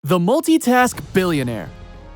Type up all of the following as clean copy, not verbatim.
The Multitask Billionaire.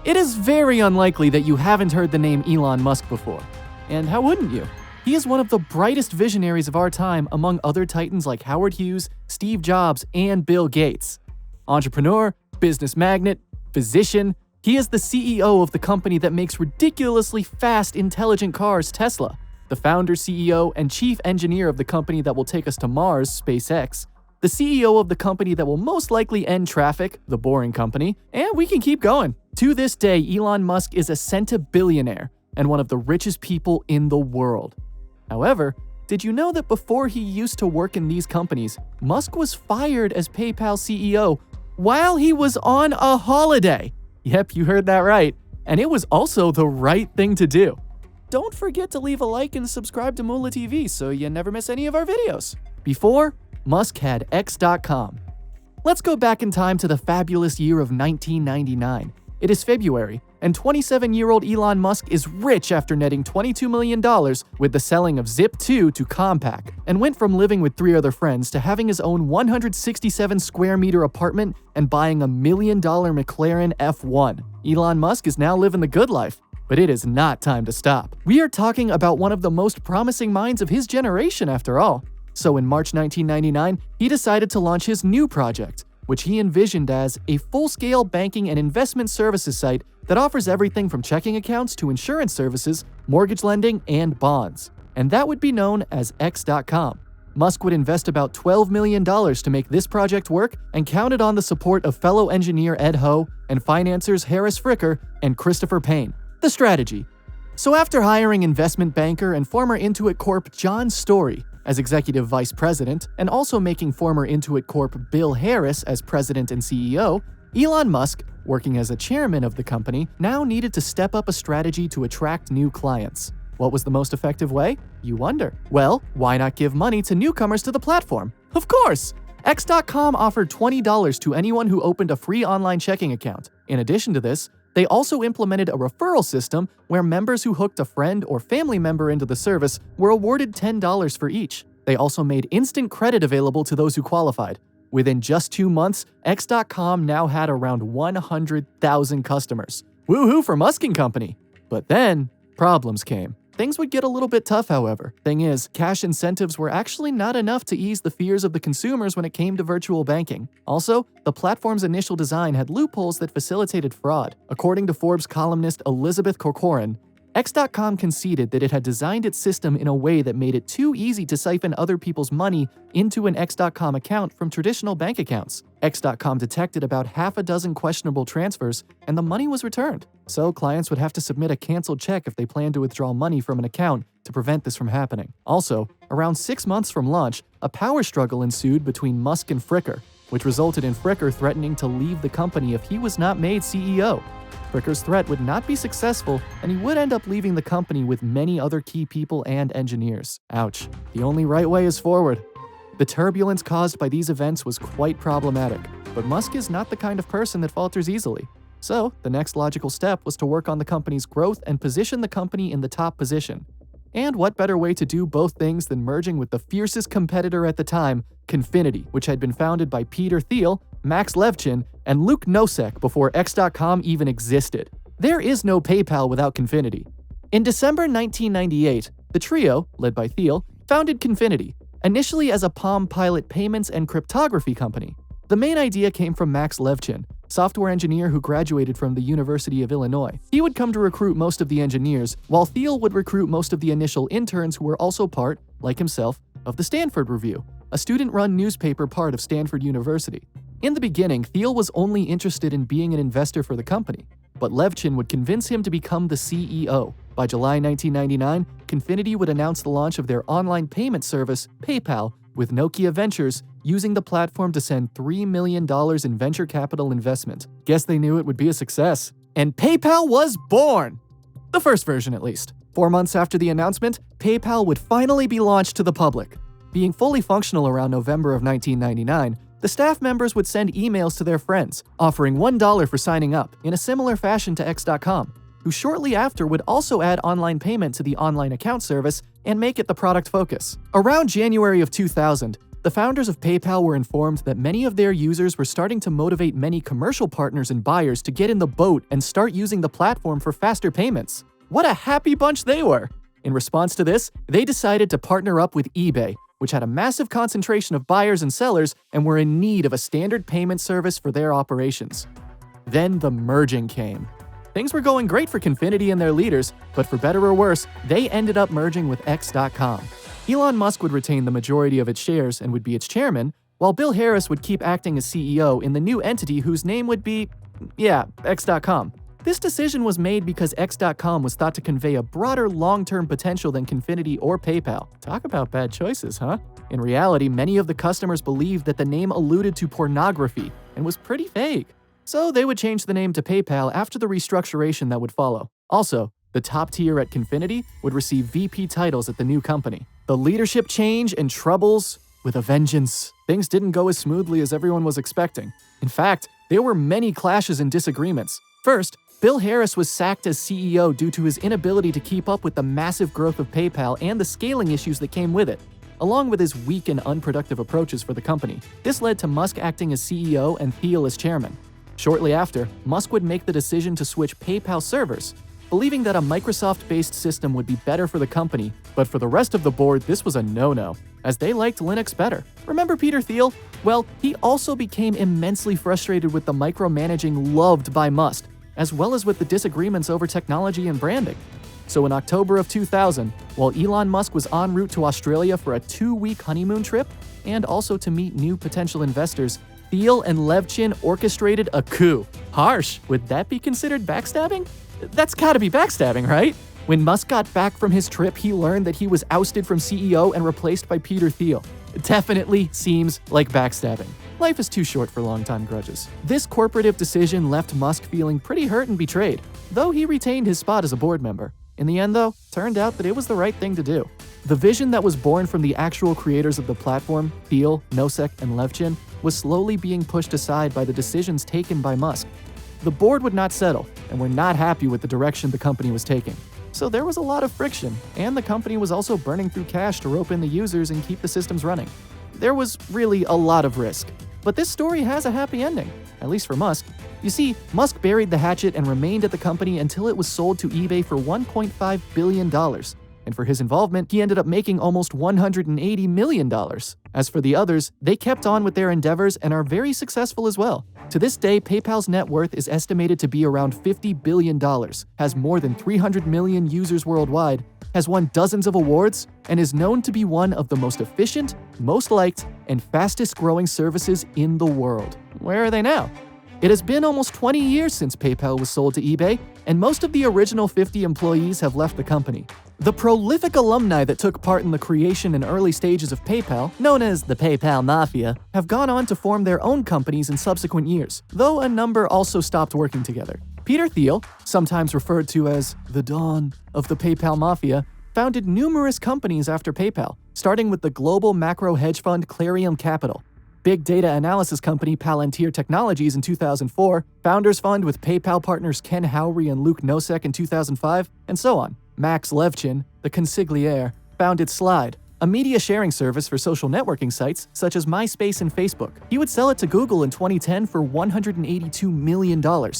It is very unlikely that you haven't heard the name Elon Musk before. And how wouldn't you? He is one of the brightest visionaries of our time among other titans like Howard Hughes, Steve Jobs, and Bill Gates. Entrepreneur, business magnate, physician, he is the CEO of the company that makes ridiculously fast, intelligent cars, Tesla, the founder, CEO, and chief engineer of the company that will take us to Mars, SpaceX, the CEO of the company that will most likely end traffic, The Boring Company, and we can keep going. To this day, Elon Musk is a centibillionaire and one of the richest people in the world. However, did you know that before he used to work in these companies, Musk was fired as PayPal CEO while he was on a holiday? Yep, you heard that right. And it was also the right thing to do. Don't forget to leave a like and subscribe to Moolah TV so you never miss any of our videos. Before, Musk had X.com. Let's go back in time to the fabulous year of 1999. It is February, and 27-year-old Elon Musk is rich after netting $22 million with the selling of Zip2 to Compaq, and went from living with 3 other friends to having his own 167 square meter apartment and buying a $1 million McLaren F1. Elon Musk is now living the good life, but it is not time to stop. We are talking about one of the most promising minds of his generation after all. So in March 1999, he decided to launch his new project, which he envisioned as a full-scale banking and investment services site that offers everything from checking accounts to insurance services, mortgage lending, and bonds. And that would be known as X.com. Musk would invest about $12 million to make this project work and counted on the support of fellow engineer Ed Ho and financiers Harris Fricker and Christopher Payne. The strategy. So after hiring investment banker and former Intuit Corp John Story as executive vice president, and also making former Intuit Corp Bill Harris as president and CEO, Elon Musk, working as a chairman of the company, now needed to step up a strategy to attract new clients. What was the most effective way? You wonder. Well, why not give money to newcomers to the platform? Of course! X.com offered $20 to anyone who opened a free online checking account. In addition to this, they also implemented a referral system where members who hooked a friend or family member into the service were awarded $10 for each. They also made instant credit available to those who qualified. Within just 2 months, X.com now had around 100,000 customers. Woohoo for Musk & Company! But then, problems came. Things would get a little bit tough, however. Thing is, cash incentives were actually not enough to ease the fears of the consumers when it came to virtual banking. Also, the platform's initial design had loopholes that facilitated fraud. According to Forbes columnist Elizabeth Corcoran, X.com conceded that it had designed its system in a way that made it too easy to siphon other people's money into an X.com account from traditional bank accounts. X.com detected about half a dozen questionable transfers, and the money was returned. So clients would have to submit a canceled check if they planned to withdraw money from an account to prevent this from happening. Also, around 6 months from launch, a power struggle ensued between Musk and Fricker, which resulted in Fricker threatening to leave the company if he was not made CEO. Fricker's threat would not be successful, and he would end up leaving the company with many other key people and engineers. Ouch. The only right way is forward. The turbulence caused by these events was quite problematic, but Musk is not the kind of person that falters easily. So, the next logical step was to work on the company's growth and position the company in the top position. And what better way to do both things than merging with the fiercest competitor at the time, Confinity, which had been founded by Peter Thiel, Max Levchin, and Luke Nosek before X.com even existed. There is no PayPal without Confinity. In December 1998, the trio, led by Thiel, founded Confinity, initially as a Palm Pilot payments and cryptography company. The main idea came from Max Levchin, software engineer who graduated from the University of Illinois. He would come to recruit most of the engineers, while Thiel would recruit most of the initial interns who were also part, like himself, of the Stanford Review, a student-run newspaper part of Stanford University. In the beginning, Thiel was only interested in being an investor for the company, but Levchin would convince him to become the CEO. By July 1999, Confinity would announce the launch of their online payment service, PayPal, with Nokia Ventures using the platform to send $3 million in venture capital investment. Guess they knew it would be a success. And PayPal was born! The first version, at least. 4 months after the announcement, PayPal would finally be launched to the public. Being fully functional around November of 1999, the staff members would send emails to their friends, offering $1 for signing up, in a similar fashion to X.com, who shortly after would also add online payment to the online account service and make it the product focus. Around January of 2000, The founders of PayPal were informed that many of their users were starting to motivate many commercial partners and buyers to get in the boat and start using the platform for faster payments. What a happy bunch they were! In response to this, they decided to partner up with eBay, which had a massive concentration of buyers and sellers and were in need of a standard payment service for their operations. Then the merging came. Things were going great for Confinity and their leaders, but for better or worse, they ended up merging with X.com. Elon Musk would retain the majority of its shares and would be its chairman, while Bill Harris would keep acting as CEO in the new entity whose name would be, X.com. This decision was made because X.com was thought to convey a broader long-term potential than Confinity or PayPal. Talk about bad choices, huh? In reality, many of the customers believed that the name alluded to pornography and was pretty vague. So they would change the name to PayPal after the restructuration that would follow. Also, the top tier at Confinity would receive VP titles at the new company. The leadership change and troubles with a vengeance. Things didn't go as smoothly as everyone was expecting. In fact, there were many clashes and disagreements. First, Bill Harris was sacked as CEO due to his inability to keep up with the massive growth of PayPal and the scaling issues that came with it, along with his weak and unproductive approaches for the company. This led to Musk acting as CEO and Thiel as chairman. Shortly after, Musk would make the decision to switch PayPal servers, believing that a Microsoft-based system would be better for the company, but for the rest of the board, this was a no-no, as they liked Linux better. Remember Peter Thiel? Well, he also became immensely frustrated with the micromanaging loved by Musk, as well as with the disagreements over technology and branding. So in October of 2000, while Elon Musk was en route to Australia for a 2-week honeymoon trip, and also to meet new potential investors, Thiel and Levchin orchestrated a coup. Harsh. Would that be considered backstabbing? That's gotta be backstabbing, right? When Musk got back from his trip, he learned that he was ousted from CEO and replaced by Peter Thiel. It definitely seems like backstabbing. Life is too short for long-time grudges. This corporative decision left Musk feeling pretty hurt and betrayed, though he retained his spot as a board member. In the end, though, turned out that it was the right thing to do. The vision that was born from the actual creators of the platform, Thiel, Nosek, and Levchin, was slowly being pushed aside by the decisions taken by Musk. The board would not settle, and were not happy with the direction the company was taking. So there was a lot of friction, and the company was also burning through cash to rope in the users and keep the systems running. There was really a lot of risk. But this story has a happy ending, at least for Musk. You see, Musk buried the hatchet and remained at the company until it was sold to eBay for $1.5 billion. And for his involvement, he ended up making almost $180 million. As for the others, they kept on with their endeavors and are very successful as well. To this day, PayPal's net worth is estimated to be around $50 billion, has more than 300 million users worldwide, has won dozens of awards, and is known to be one of the most efficient, most liked, and fastest-growing services in the world. Where are they now? It has been almost 20 years since PayPal was sold to eBay, and most of the original 50 employees have left the company. The prolific alumni that took part in the creation and early stages of PayPal, known as the PayPal Mafia, have gone on to form their own companies in subsequent years, though a number also stopped working together. Peter Thiel, sometimes referred to as the dawn of the PayPal Mafia, founded numerous companies after PayPal, starting with the global macro hedge fund Clarium Capital, big data analysis company Palantir Technologies in 2004, Founders Fund with PayPal partners Ken Howry and Luke Nosek in 2005, and so on. Max Levchin, the consigliere, founded Slide, a media sharing service for social networking sites such as MySpace and Facebook. He would sell it to Google in 2010 for $182 million.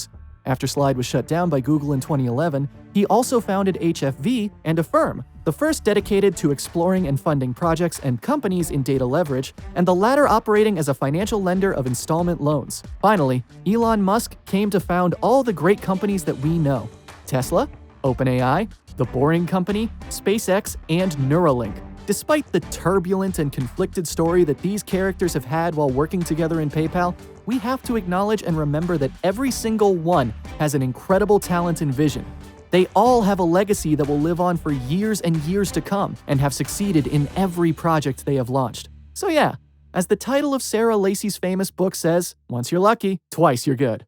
After Slide was shut down by Google in 2011, he also founded HFV and Affirm, the first dedicated to exploring and funding projects and companies in data leverage, and the latter operating as a financial lender of installment loans. Finally, Elon Musk came to found all the great companies that we know: Tesla, OpenAI, The Boring Company, SpaceX, and Neuralink. Despite the turbulent and conflicted story that these characters have had while working together in PayPal, we have to acknowledge and remember that every single one has an incredible talent and vision. They all have a legacy that will live on for years and years to come and have succeeded in every project they have launched. So yeah, as the title of Sarah Lacy's famous book says, once you're lucky, twice you're good.